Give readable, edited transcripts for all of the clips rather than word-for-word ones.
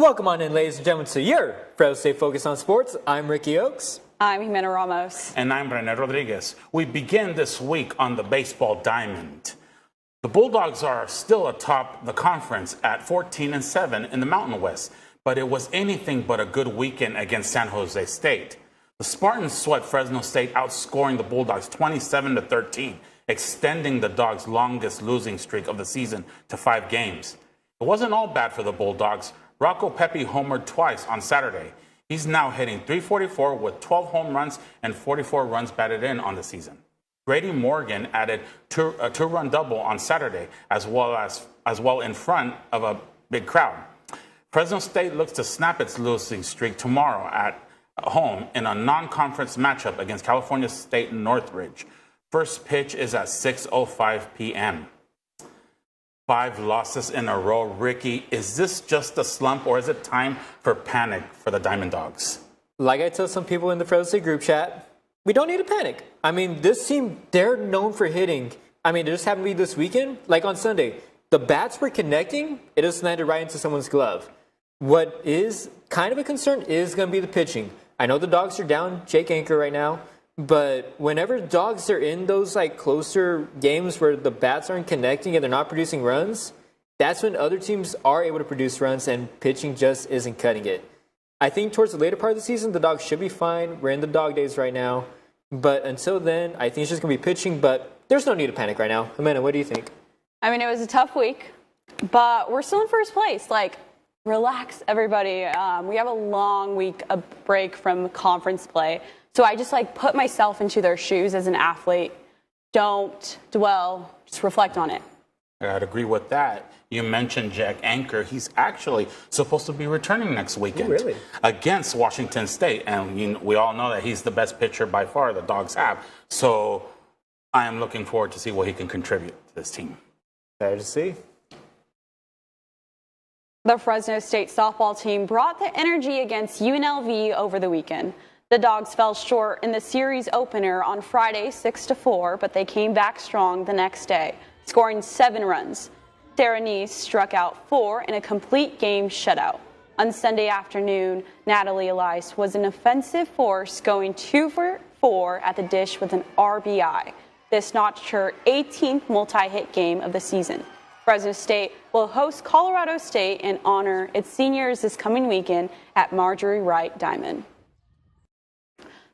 Welcome on in, ladies and gentlemen, to your Fresno State Focus on Sports. I'm Ricky Oakes. I'm Jimena Ramos. And I'm René Rodriguez. We begin this week on the baseball diamond. The Bulldogs are still atop the conference at 14-7 in the Mountain West, but it was anything but a good weekend against San Jose State. The Spartans swept Fresno State, outscoring the Bulldogs 27-13, extending the Dogs' longest losing streak of the season to 5 games. It wasn't all bad for the Bulldogs. Rocco Pepe homered twice on Saturday. He's now hitting .344 with 12 home runs and 44 runs batted in on the season. Grady Morgan added a two-run double on Saturday, as well in front of a big crowd. Fresno State looks to snap its losing streak tomorrow at home in a non-conference matchup against California State Northridge. First pitch is at 6:05 p.m. 5 losses in a row. Ricky, is this just a slump or is it time for panic for the Diamond Dogs? Like I told some people in the Fresno State group chat, we don't need to panic. I mean, this team, they're known for hitting. I mean, it just happened to be this weekend, like on Sunday. The bats were connecting, it just landed right into someone's glove. What is kind of a concern is going to be the pitching. I know the Dogs are down Jake Anchor right now, but whenever Dogs are in those like closer games where the bats aren't connecting and they're not producing runs, that's when other teams are able to produce runs and pitching just isn't cutting it. I think towards the later part of the season, the Dogs should be fine. We're in the dog days right now. But until then, I think it's just going to be pitching, but there's no need to panic right now. Jimena, what do you think? I mean, it was a tough week, but we're still in first place. Like, relax, everybody. We have a long week, a break from conference play. So I just put myself into their shoes as an athlete. Don't dwell, just reflect on it. I'd agree with that. You mentioned Jack Anchor. He's actually supposed to be returning next weekend. Oh, really? Against Washington State. And we all know that he's the best pitcher by far the Dogs have. So I am looking forward to see what he can contribute to this team. Fair to see. The Fresno State softball team brought the energy against UNLV over the weekend. The Dogs fell short in the series opener on Friday 6-4, but they came back strong the next day, scoring 7 runs. Sarah Neese struck out 4 in a complete game shutout. On Sunday afternoon, Natalie Elias was an offensive force, going 2 for 4 at the dish with an RBI. This notched her 18th multi-hit game of the season. Fresno State will host Colorado State and honor its seniors this coming weekend at Marjorie Wright Diamond.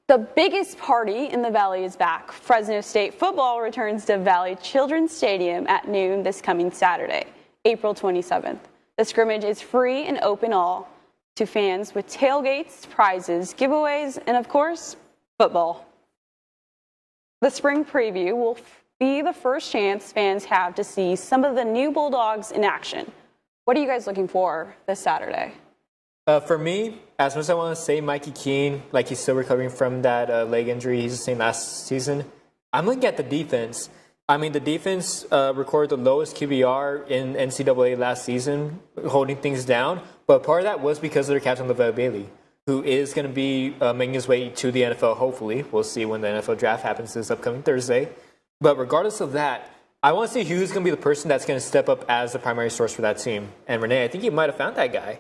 The biggest party in the Valley is back. Fresno State football returns to Valley Children's Stadium at noon this coming Saturday, April 27th. The scrimmage is free and open all to fans with tailgates, prizes, giveaways, and of course, football. The spring preview will be the first chance fans have to see some of the new Bulldogs in action. What are you guys looking for this Saturday? For me, as much as I want to say Mikey Keene, like he's still recovering from that leg injury he sustained last season, I'm looking at the defense. I mean, the defense recorded the lowest QBR in NCAA last season, holding things down. But part of that was because of their captain, LaVell Bailey, who is going to be making his way to the NFL, hopefully. We'll see when the NFL draft happens this upcoming Thursday. But regardless of that, I want to see who's going to be the person that's going to step up as the primary source for that team. And Renee, I think you might have found that guy.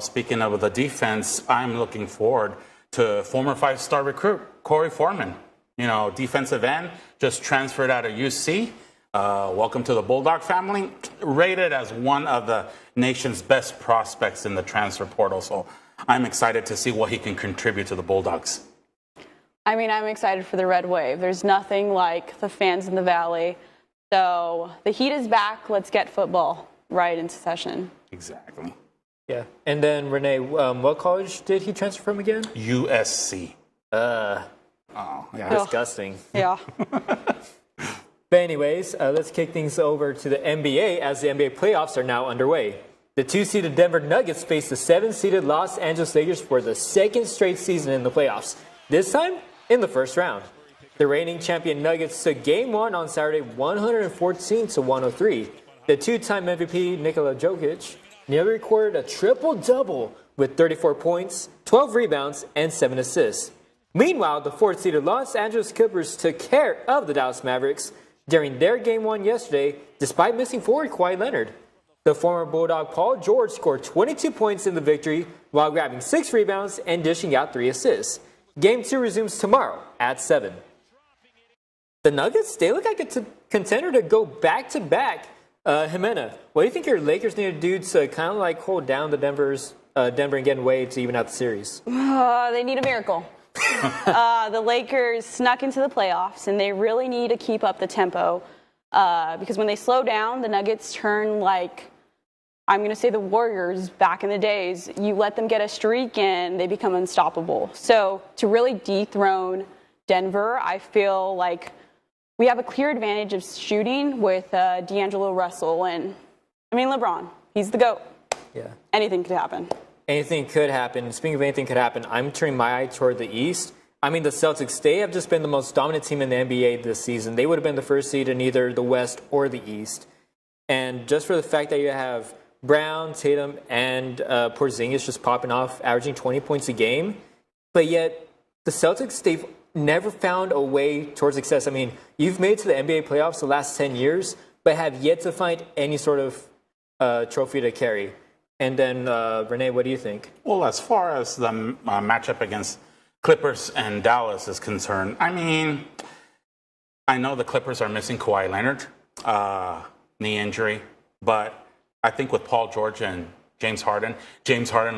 Speaking of the defense, I'm looking forward to former 5-star recruit Corey Foreman. You know, defensive end, just transferred out of UC. Welcome to the Bulldog family. Rated as one of the nation's best prospects in the transfer portal. So I'm excited to see what he can contribute to the Bulldogs. I mean, I'm excited for the Red Wave. There's nothing like the fans in the Valley. So the heat is back. Let's get football right into session. Exactly. Yeah. And then, Renee, what college did he transfer from again? USC. Yeah. Disgusting. Yeah. But anyways, let's kick things over to the NBA as the NBA playoffs are now underway. The 2-seeded Denver Nuggets face the 7-seeded Los Angeles Lakers for the second straight season in the playoffs, this time in the first round. The reigning champion Nuggets took Game 1 on Saturday 114-103. The two-time MVP Nikola Jokic nearly recorded a triple-double with 34 points, 12 rebounds, and 7 assists. Meanwhile, the 4th-seeded Los Angeles Clippers took care of the Dallas Mavericks during their Game 1 yesterday, despite missing forward Kawhi Leonard. The former Bulldog Paul George scored 22 points in the victory while grabbing 6 rebounds and dishing out 3 assists. Game 2 resumes tomorrow at 7. The Nuggets, they look like a contender to go back-to-back. Jimena, what do you think your Lakers need to do to kind of like hold down the Denver and get away to even out the series? They need a miracle. The Lakers snuck into the playoffs, and they really need to keep up the tempo because when they slow down, the Nuggets turn like, I'm going to say the Warriors back in the days. You let them get a streak, and they become unstoppable. So to really dethrone Denver, I feel like we have a clear advantage of shooting with D'Angelo Russell. And, I mean, LeBron, he's the GOAT. Yeah. Anything could happen. Anything could happen. Speaking of anything could happen, I'm turning my eye toward the East. I mean, the Celtics, they have just been the most dominant team in the NBA this season. They would have been the first seed in either the West or the East. And just for the fact that you have Brown, Tatum, and Porzingis just popping off, averaging 20 points a game, but yet the Celtics, they've never found a way towards success. I mean, you've made it to the NBA playoffs the last 10 years, but have yet to find any sort of trophy to carry. And then, Renee, what do you think? Well, as far as the matchup against Clippers and Dallas is concerned, I mean, I know the Clippers are missing Kawhi Leonard, knee injury, but I think with Paul George and James Harden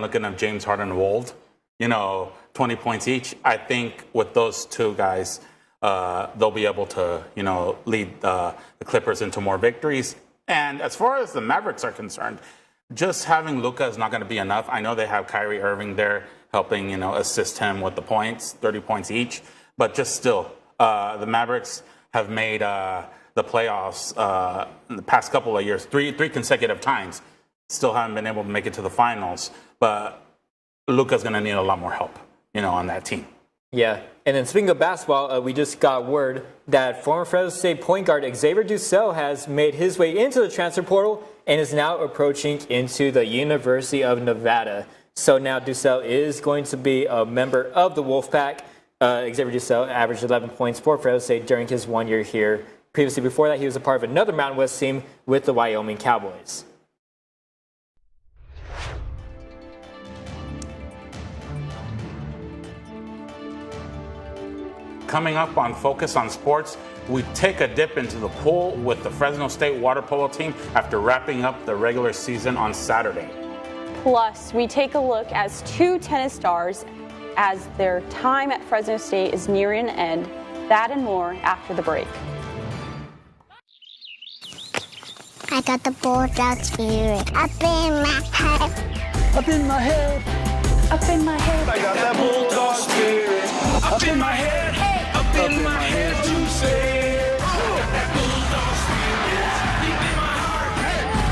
looking at James Harden old, 20 points each, I think with those two guys, they'll be able to, lead the Clippers into more victories. And as far as the Mavericks are concerned, just having Luka is not going to be enough. I know they have Kyrie Irving there helping, assist him with the points, 30 points each. But just still, the Mavericks have made the playoffs in the past couple of years, three consecutive times. Still haven't been able to make it to the finals. But Luka's going to need a lot more help, on that team. Yeah. And then speaking of basketball, we just got word that former Fresno State point guard Xavier Dussel has made his way into the transfer portal and is now approaching into the University of Nevada. So now Dussel is going to be a member of the Wolfpack. Xavier Dussel averaged 11 points for Fresno State during his 1 year here. Previously, before that, he was a part of another Mountain West team with the Wyoming Cowboys. Coming up on Focus on Sports, we take a dip into the pool with the Fresno State water polo team after wrapping up the regular season on Saturday. Plus, we take a look as 2 tennis stars as their time at Fresno State is nearing an end. That and more after the break. I got the bulldog spirit up in my head. Up in my head. Up in my head. I got that bulldog spirit. Up in my head. Up in my head to say. I got that bulldog spirit. Deep in my heart.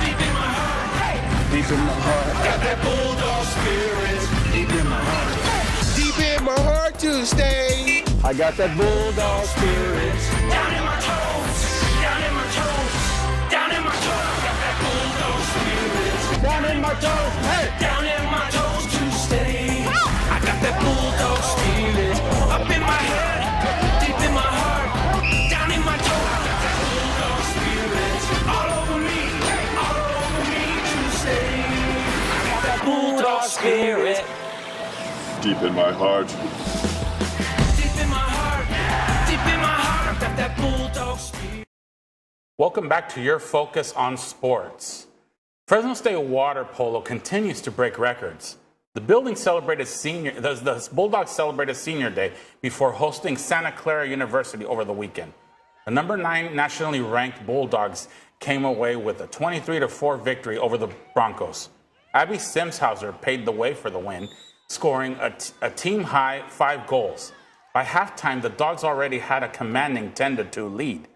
Deep in my heart. Deep in my heart. I got that bulldog spirit. Deep in my heart. Deep in my heart to stay. I got that bulldog spirit. Down in my toes. Down in my toes. Down in my toes. I got that bulldog spirit. Down in my toes. Hey. Down in my toes to stay. I got that bulldog spirit. Up in my head. Deep in my heart. Down in my toes. I got that bulldog spirit. All over me. All over me to stay. I got that bulldog spirit. Deep in my heart. Deep in my heart. Deep in my heart. I got that bulldog spirit. Welcome back to your Focus on Sports. Fresno State water polo continues to break records. The Bulldogs celebrated Senior Day before hosting Santa Clara University over the weekend. The number 9 nationally ranked Bulldogs came away with a 23-4 victory over the Broncos. Abby Simshauser paved the way for the win, scoring a team-high 5 goals. By halftime, the Dogs already had a commanding 10-2 lead.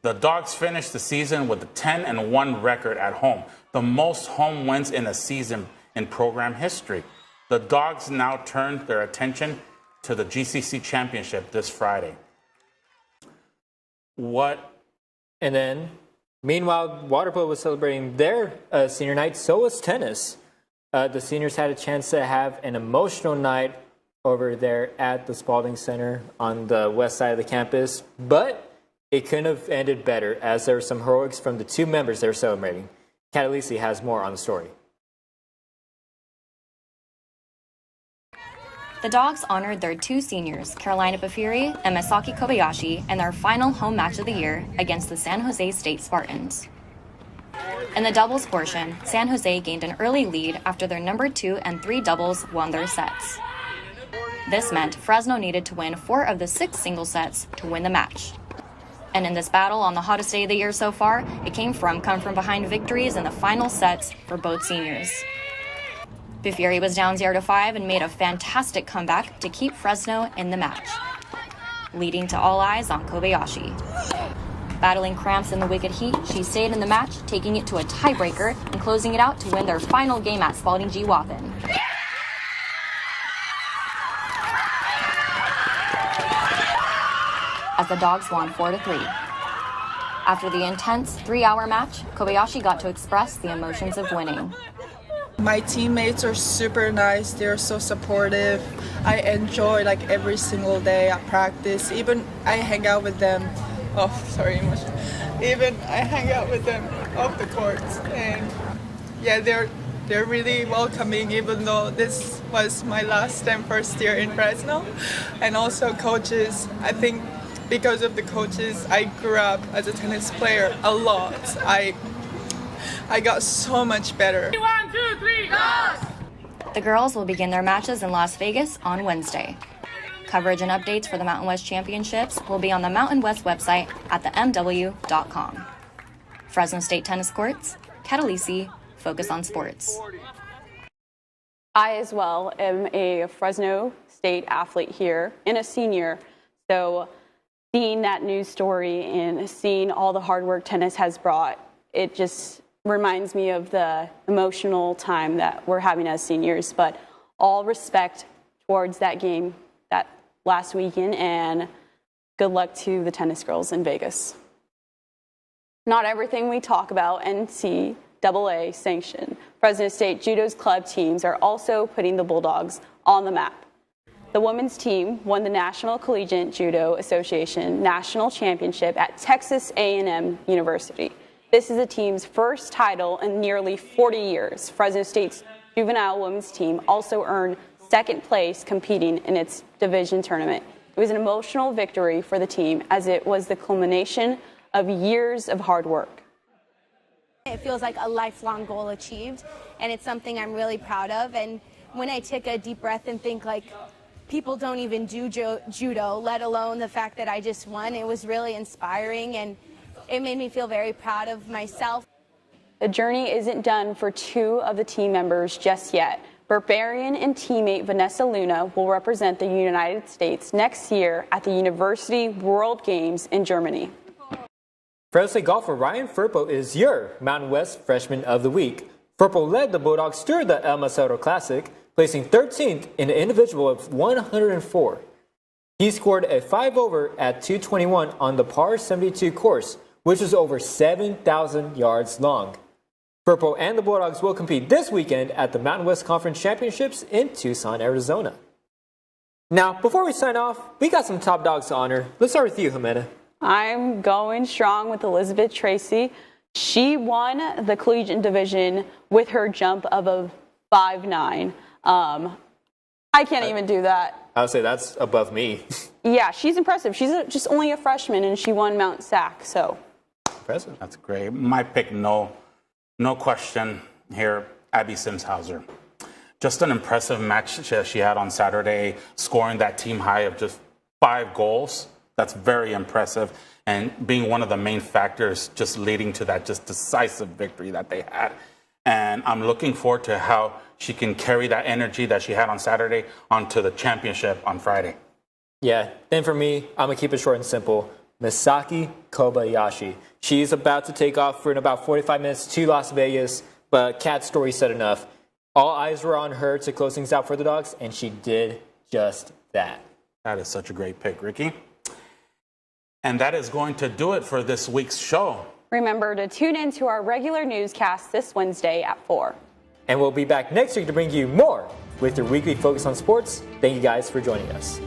The Dogs finished the season with a 10-1 record at home, the most home wins in a season in program history. The Dogs now turn their attention to the GCC Championship this Friday. And then, meanwhile, water polo was celebrating their senior night. So was tennis. The seniors had a chance to have an emotional night over there at the Spalding Center on the west side of the campus, but it couldn't have ended better as there were some heroics from the 2 members they were celebrating. Catalisi has more on the story. The Dogs honored their two seniors, Carolina Bafiri and Masaki Kobayashi, in their final home match of the year against the San Jose State Spartans. In the doubles portion, San Jose gained an early lead after their number 2 and 3 doubles won their sets. This meant Fresno needed to win 4 of the 6 single sets to win the match. And in this battle on the hottest day of the year so far, it came from come-from-behind victories in the final sets for both seniors. Bafiri was down 0-5 and made a fantastic comeback to keep Fresno in the match, leading to all eyes on Kobayashi. Battling cramps in the wicked heat, she stayed in the match, taking it to a tiebreaker and closing it out to win their final game at Spalding G. Wappen. As the Dogs won 4-3. After the intense 3-hour match, Kobayashi got to express the emotions of winning. My teammates are super nice. They're so supportive. I enjoy every single day at practice. Even I hang out with them. Even I hang out with them off the courts. And yeah, they're really welcoming, even though this was my last and first year in Fresno. And also coaches. I think because of the coaches, I grew up as a tennis player a lot. I got so much better. 1, 2, 3, go! The girls will begin their matches in Las Vegas on Wednesday. Coverage and updates for the Mountain West Championships will be on the Mountain West website at themw.com. Fresno State Tennis Courts, Catalisi, Focus on Sports. I as well am a Fresno State athlete here and a senior, so seeing that news story and seeing all the hard work tennis has brought, it just reminds me of the emotional time that we're having as seniors. But all respect towards that game that last weekend, and good luck to the tennis girls in Vegas. Not everything we talk about NCAA sanctioned. Fresno State Judo's club teams are also putting the Bulldogs on the map. The women's team won the National Collegiate Judo Association National Championship at Texas A&M University. This is the team's first title in nearly 40 years. Fresno State's juvenile women's team also earned second place competing in its division tournament. It was an emotional victory for the team as it was the culmination of years of hard work. It feels like a lifelong goal achieved, and it's something I'm really proud of. And when I take a deep breath and think people don't even do judo, let alone the fact that I just won, it was really inspiring, and it made me feel very proud of myself. The journey isn't done for 2 of the team members just yet. Barbarian and teammate Vanessa Luna will represent the United States next year at the University World Games in Germany. Fresno State golfer Ryan Firpo is your Mountain West Freshman of the Week. Firpo led the Bulldogs through the El Macero Classic, placing 13th in an individual of 104. He scored a 5-over at 221 on the par 72 course, which is over 7,000 yards long. Firpo and the Bulldogs will compete this weekend at the Mountain West Conference Championships in Tucson, Arizona. Now, before we sign off, we got some top dogs to honor. Let's start with you, Jimena. I'm going strong with Elizabeth Tracy. She won the collegiate division with her jump of a 5'9". I can't even do that. I would say that's above me. Yeah, she's impressive. She's just only a freshman, and she won Mount Sac, so. Impressive. That's great. My pick, no question here, Abby Simshauser. Just an impressive match she had on Saturday, scoring that team high of just 5 goals. That's very impressive, and being one of the main factors just leading to that just decisive victory that they had. And I'm looking forward to how she can carry that energy that she had on Saturday onto the championship on Friday. Yeah, then for me, I'm going to keep it short and simple. Masaki Kobayashi. She's about to take off for in about 45 minutes to Las Vegas, but Kat's story said enough. All eyes were on her to close things out for the Dogs, and she did just that. That is such a great pick, Ricky. And that is going to do it for this week's show. Remember to tune in to our regular newscast this Wednesday at 4. And we'll be back next week to bring you more with your weekly focus on sports. Thank you guys for joining us.